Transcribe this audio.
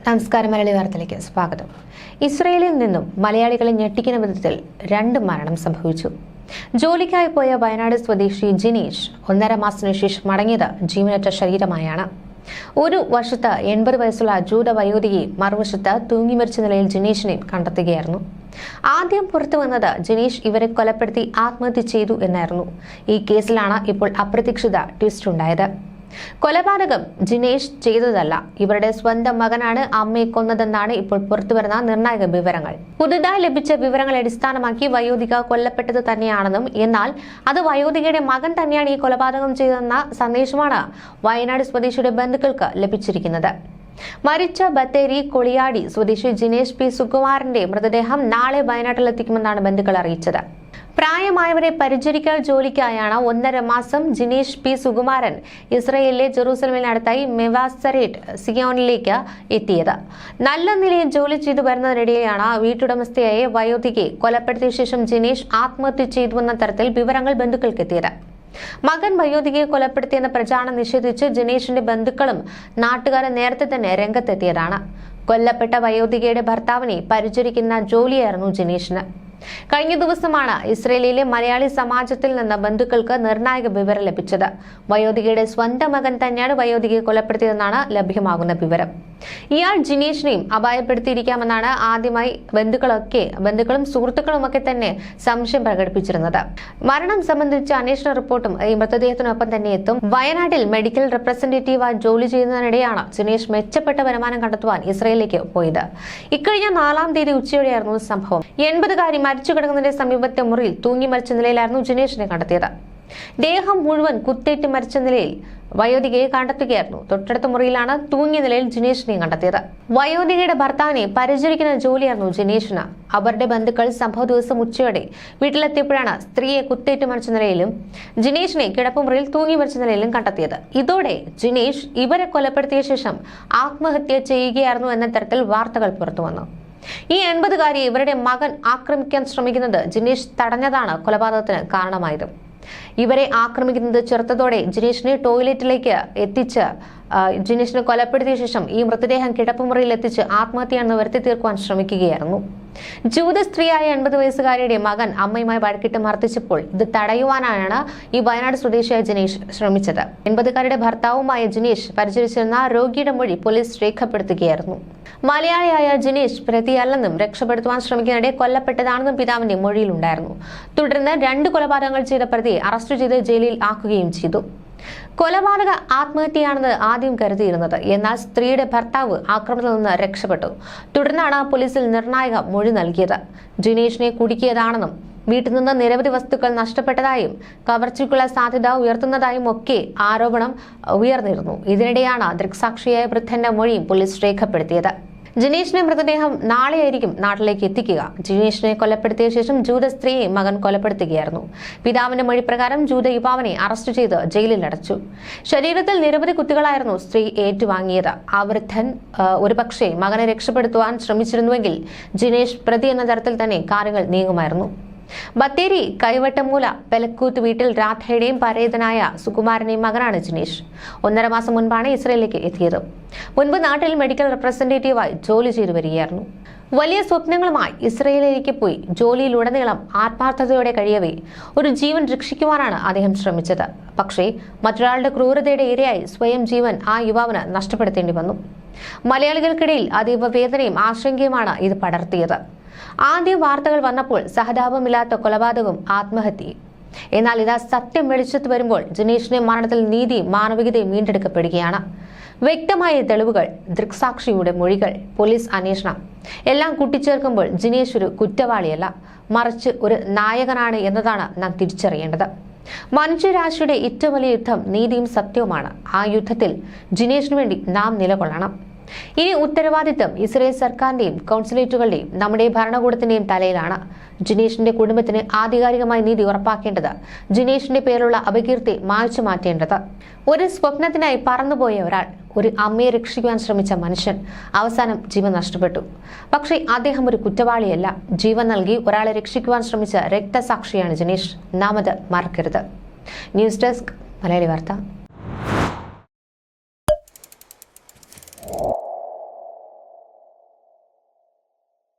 നമസ്കാരം. മലയാളി വാർത്തയിലേക്ക് സ്വാഗതം. ഇസ്രയേലിൽ നിന്നും മലയാളികളെ ഞെട്ടിക്കുന്ന വിധത്തിൽ 2 മരണം സംഭവിച്ചു. ജോലിക്കായി പോയ വയനാട് സ്വദേശി ജിനീഷ് 1.5 മാസത്തിനു ശേഷം മടങ്ങിയത് ജീവനറ്റ ശരീരമായാണ്. ഒരു വശത്ത് 80 വയസ്സുള്ള ജൂത വയോധികയെ മറുവശത്ത് തൂങ്ങിമരിച്ച നിലയിൽ ജിനീഷിനെയും കണ്ടെത്തുകയായിരുന്നു. ആദ്യം പുറത്തു വന്നത് ജിനീഷ് ഇവരെ കൊലപ്പെടുത്തി ആത്മഹത്യ ചെയ്തു എന്നായിരുന്നു. ഈ കേസിലാണ് ഇപ്പോൾ അപ്രതീക്ഷിത ട്വിസ്റ്റ് ഉണ്ടായത്. കൊലപാതകം ജിനേഷ് ചെയ്തതല്ല, ഇവരുടെ സ്വന്തം മകനാണ് അമ്മയെ കൊന്നതെന്നാണ് ഇപ്പോൾ പുറത്തുവരുന്ന നിർണായക വിവരങ്ങൾ. പുതുതായി ലഭിച്ച വിവരങ്ങളെ അടിസ്ഥാനമാക്കി വയോധിക കൊല്ലപ്പെട്ടത് തന്നെയാണെന്നും എന്നാൽ അത് വയോധികയുടെ മകൻ തന്നെയാണ് ഈ കൊലപാതകം ചെയ്തതെന്ന സന്ദേശമാണ് വയനാട് സ്വദേശിയുടെ ബന്ധുക്കൾക്ക് ലഭിച്ചിരിക്കുന്നത്. മരിച്ച ബത്തേരി കൊളിയാടി സ്വദേശി ജിനേഷ് പി സുകുമാരന്റെ മൃതദേഹം നാളെ വയനാട്ടിലെത്തിക്കുമെന്നാണ് ബന്ധുക്കൾ അറിയിച്ചത്. പ്രായമായവരെ പരിചരിക്കൽ ജോലിക്കായാണ് 1.5 മാസം ജിനീഷ് പി സുകുമാരൻ ഇസ്രയേലിലെ ജെറൂസലമിനടുത്തായി മെവാസറേറ്റ് സിയോണിലേക്ക് എത്തിയത്. നല്ല നിലയിൽ ജോലി ചെയ്തു വരുന്നതിനിടെയാണ് വീട്ടുടമസ്ഥയായ വയോധികയെ കൊലപ്പെടുത്തിയ ശേഷം ജിനീഷ് ആത്മഹത്യ ചെയ്തുവെന്ന തരത്തിൽ വിവരങ്ങൾ ബന്ധുക്കൾക്കെത്തിയത്. മകൻ വയോധികയെ കൊലപ്പെടുത്തിയെന്ന പ്രചാരണം നിഷേധിച്ച് ജിനീഷിന്റെ ബന്ധുക്കളും നാട്ടുകാരും നേരത്തെ തന്നെ രംഗത്തെത്തിയതാണ്. കൊല്ലപ്പെട്ട വയോധികയുടെ ഭർത്താവിനെ പരിചരിക്കുന്ന ജോലിയായിരുന്നു ജിനീഷിന്. കഴിഞ്ഞ ദിവസമാണ് ഇസ്രയേലിലെ മലയാളി സമാജത്തിൽ നിന്ന് ബന്ധുക്കൾക്ക് നിർണായക വിവരം ലഭിച്ചത്. വയോധികയുടെ സ്വന്തം മകൻ തന്നെയാണ് വയോധികയെ കൊലപ്പെടുത്തിയതെന്നാണ് ലഭ്യമാകുന്ന വിവരം. ഇയാൾ ജിനീഷിനെയും അപായപ്പെടുത്തിയിരിക്കാമെന്നാണ് ആദ്യമായി ബന്ധുക്കളും സുഹൃത്തുക്കളുമൊക്കെ തന്നെ സംശയം പ്രകടിപ്പിച്ചിരുന്നത്. മരണം സംബന്ധിച്ച അന്വേഷണ റിപ്പോർട്ടും ഈ മൃതദേഹത്തിനൊപ്പം തന്നെ എത്തും. വയനാട്ടിൽ മെഡിക്കൽ റെപ്രസെന്റേറ്റീവായി ജോലി ചെയ്യുന്നതിനിടെയാണ് ജിനീഷ് മെച്ചപ്പെട്ട വരുമാനം കണ്ടെത്തുവാൻ ഇസ്രയേലിലേക്ക് പോയത്. ഇക്കഴിഞ്ഞ 4-ാം തീയതി ഉച്ചയോടെയായിരുന്നു സംഭവം. 80-കാരി മരിച്ചു കിടക്കുന്നതിന്റെ സമീപത്തെ മുറിയിൽ തൂങ്ങി മരിച്ച നിലയിലായിരുന്നു ജിനീഷിനെ കണ്ടെത്തിയത്. ദേഹം മുഴുവൻ കുത്തേറ്റ് മരിച്ച നിലയിൽ വയോധികയെ കണ്ടെത്തുകയായിരുന്നു. തൊട്ടടുത്ത മുറിയിലാണ് തൂങ്ങിയ നിലയിൽ ജിനീഷിനെ കണ്ടെത്തിയത്. വയോധികയുടെ ഭർത്താവിനെ പരിചരിക്കുന്ന ജോലിയായിരുന്നു ജിനീഷിന്. അവരുടെ ബന്ധുക്കൾ സംഭവ ദിവസം ഉച്ചയോടെ വീട്ടിലെത്തിയപ്പോഴാണ് സ്ത്രീയെ കുത്തേറ്റ് മരിച്ച നിലയിലും ജിനീഷിനെ കിടപ്പുമുറിയിൽ തൂങ്ങി മരിച്ച നിലയിലും കണ്ടെത്തിയത്. ഇതോടെ ജിനീഷ് ഇവരെ കൊലപ്പെടുത്തിയ ശേഷം ആത്മഹത്യ ചെയ്യുകയായിരുന്നു എന്ന തരത്തിൽ വാർത്തകൾ പുറത്തുവന്നു. ഈ 80-കാരിയെ ഇവരുടെ മകൻ ആക്രമിക്കാൻ ശ്രമിക്കുന്നത് ജിനീഷ് തടഞ്ഞതാണ് കൊലപാതകത്തിന് കാരണമായത്. ഇവരെ ആക്രമിക്കുന്നത് ചെറുത്തതോടെ ജിനീഷിനെ ടോയ്ലറ്റിലേക്ക് എത്തിച്ച് ജിനീഷിനെ കൊലപ്പെടുത്തിയ ശേഷം ഈ മൃതദേഹം കിടപ്പുമുറിയിൽ എത്തിച്ച് ആത്മഹത്യയാണെന്ന് വരുത്തി തീർക്കുവാൻ ശ്രമിക്കുകയായിരുന്നു. ജൂത സ്ത്രീയായ 80 വയസ്സുകാരിയുടെ മകൻ അമ്മയുമായി വഴക്കിട്ട് മർദ്ദിച്ചപ്പോൾ ഇത് തടയുവാനാണ് ഈ വയനാട് സ്വദേശിയായ ജിനീഷ് ശ്രമിച്ചത്. 80-കാരിയുടെ ഭർത്താവുമായ ജിനീഷ് പരിചരിച്ചിരുന്ന രോഗിയുടെ മൊഴി പോലീസ് രേഖപ്പെടുത്തുകയായിരുന്നു. മലയാളിയായ ജിനീഷ് പ്രതിയല്ലെന്നും രക്ഷപ്പെടുത്തുവാൻ ശ്രമിക്കുന്നതിനിടെ കൊല്ലപ്പെട്ടതാണെന്നും പിതാവിന്റെ മൊഴിയിലുണ്ടായിരുന്നു. തുടർന്ന് 2 കൊലപാതകങ്ങൾ ചെയ്ത പ്രതിയെ അറസ്റ്റ് ചെയ്ത് ജയിലിൽ ആക്കുകയും ചെയ്തു. കൊലപാതക ആത്മഹത്യയാണെന്ന് ആദ്യം കരുതിയിരുന്നത്. എന്നാൽ സ്ത്രീയുടെ ഭർത്താവ് ആക്രമണത്തിൽ നിന്ന് രക്ഷപ്പെട്ടു. തുടർന്നാണ് പോലീസിൽ നിർണായക മൊഴി നൽകിയത്. ജിനീഷിനെ കുടുക്കിയതാണെന്നും വീട്ടിൽ നിന്ന് നിരവധി വസ്തുക്കൾ നഷ്ടപ്പെട്ടതായും കവർച്ചയ്ക്കുള്ള സാധ്യത ഉയർത്തുന്നതായും ഒക്കെ ആരോപണം ഉയർന്നിരുന്നു. ഇതിനിടെയാണ് ദൃക്സാക്ഷിയായ വൃദ്ധന്റെ മൊഴിയും പോലീസ് രേഖപ്പെടുത്തിയത്. ജിനീഷിന്റെ മൃതദേഹം നാളെയായിരിക്കും നാട്ടിലേക്ക് എത്തിക്കുക. ജിനീഷിനെ കൊലപ്പെടുത്തിയ ശേഷം ജൂത സ്ത്രീയെ മകൻ കൊലപ്പെടുത്തുകയായിരുന്നു. പിതാവിന്റെ മൊഴി പ്രകാരം ജൂത യുവാവിനെ അറസ്റ്റ് ചെയ്ത് ജയിലിൽ അടച്ചു. ശരീരത്തിൽ നിരവധി കുത്തുകളായിരുന്നു സ്ത്രീ ഏറ്റുവാങ്ങിയത്. ആ വൃദ്ധൻ ഒരുപക്ഷെ മകനെ രക്ഷപ്പെടുത്തുവാൻ ശ്രമിച്ചിരുന്നുവെങ്കിൽ ജിനീഷ് പ്രതി എന്ന തരത്തിൽ തന്നെ കാര്യങ്ങൾ നീങ്ങുമായിരുന്നു. ബത്തേരി കൈവട്ടമൂല പെലക്കൂത്ത് വീട്ടിൽ രാധയുടെയും പരേതനായ സുകുമാരന്റെയും മകനാണ് ജിനീഷ്. 1.5 മാസം മുൻപാണ് ഇസ്രയേലിലേക്ക് എത്തിയത്. മുൻപ് നാട്ടിൽ മെഡിക്കൽ റെപ്രസെന്റേറ്റീവായി ജോലി ചെയ്തു വരികയായിരുന്നു. വലിയ സ്വപ്നങ്ങളുമായി ഇസ്രയേലിലേക്ക് പോയി ജോലിയിലുടനീളം ആത്മാർത്ഥതയോടെ കഴിയവേ ഒരു ജീവൻ രക്ഷിക്കുവാനാണ് അദ്ദേഹം ശ്രമിച്ചത്. പക്ഷേ മറ്റൊരാളുടെ ക്രൂരതയുടെ ഇരയായി സ്വയം ജീവൻ ആ യുവാവിന് നഷ്ടപ്പെടുത്തേണ്ടി വന്നു. മലയാളികൾക്കിടയിൽ അതീവ വേദനയും ആശങ്കയുമാണ് ഇത് പടർത്തിയത്. ആദ്യം വാർത്തകൾ വന്നപ്പോൾ സഹതാപമില്ലാത്ത കൊലപാതകവും ആത്മഹത്യയും. എന്നാൽ ഇതാ സത്യം വെളിച്ചത്ത് വരുമ്പോൾ ജിനീഷിന്റെ മരണത്തിൽ നീതിയും മാനവികതയും വീണ്ടെടുക്കപ്പെടുകയാണ്. വ്യക്തമായ തെളിവുകൾ, ദൃക്സാക്ഷിയുടെ മൊഴികൾ, പോലീസ് അന്വേഷണം എല്ലാം കൂട്ടിച്ചേർക്കുമ്പോൾ ജിനീഷ് ഒരു കുറ്റവാളിയല്ല, മറിച്ച് ഒരു നായകനാണ് എന്നതാണ് നാം തിരിച്ചറിയേണ്ടത്. മനുഷ്യരാശിയുടെ ഏറ്റവും വലിയ യുദ്ധം നീതിയും സത്യവുമാണ്. ആ യുദ്ധത്തിൽ ജിനീഷിനു വേണ്ടി നാം നിലകൊള്ളണം. ഇനി ഉത്തരവാദിത്തം ഇസ്രയേൽ സർക്കാരിന്റെയും കൗൺസിലേറ്റുകളുടെയും നമ്മുടെ ഭരണകൂടത്തിന്റെയും തലയിലാണ്. ജിനീഷിന്റെ കുടുംബത്തിന് ആധികാരികമായി നീതി ഉറപ്പാക്കേണ്ടത്, ജിനീഷിന്റെ പേരുള്ള അപകീർത്തി മായ്ച്ചു മാറ്റേണ്ടത്. ഒരു സ്വപ്നത്തിനായി പറന്നുപോയ ഒരാൾ, ഒരു അമ്മയെ രക്ഷിക്കുവാൻ ശ്രമിച്ച മനുഷ്യൻ അവസാനം ജീവൻ നഷ്ടപ്പെട്ടു. പക്ഷേ അദ്ദേഹം ഒരു കുറ്റവാളിയല്ല. ജീവൻ നൽകി ഒരാളെ രക്ഷിക്കുവാൻ ശ്രമിച്ച രക്തസാക്ഷിയാണ് ജിനീഷ്. നാം അത് മറക്കരുത്. ന്യൂസ് ഡെസ്ക്, മലയാളി വാർത്ത.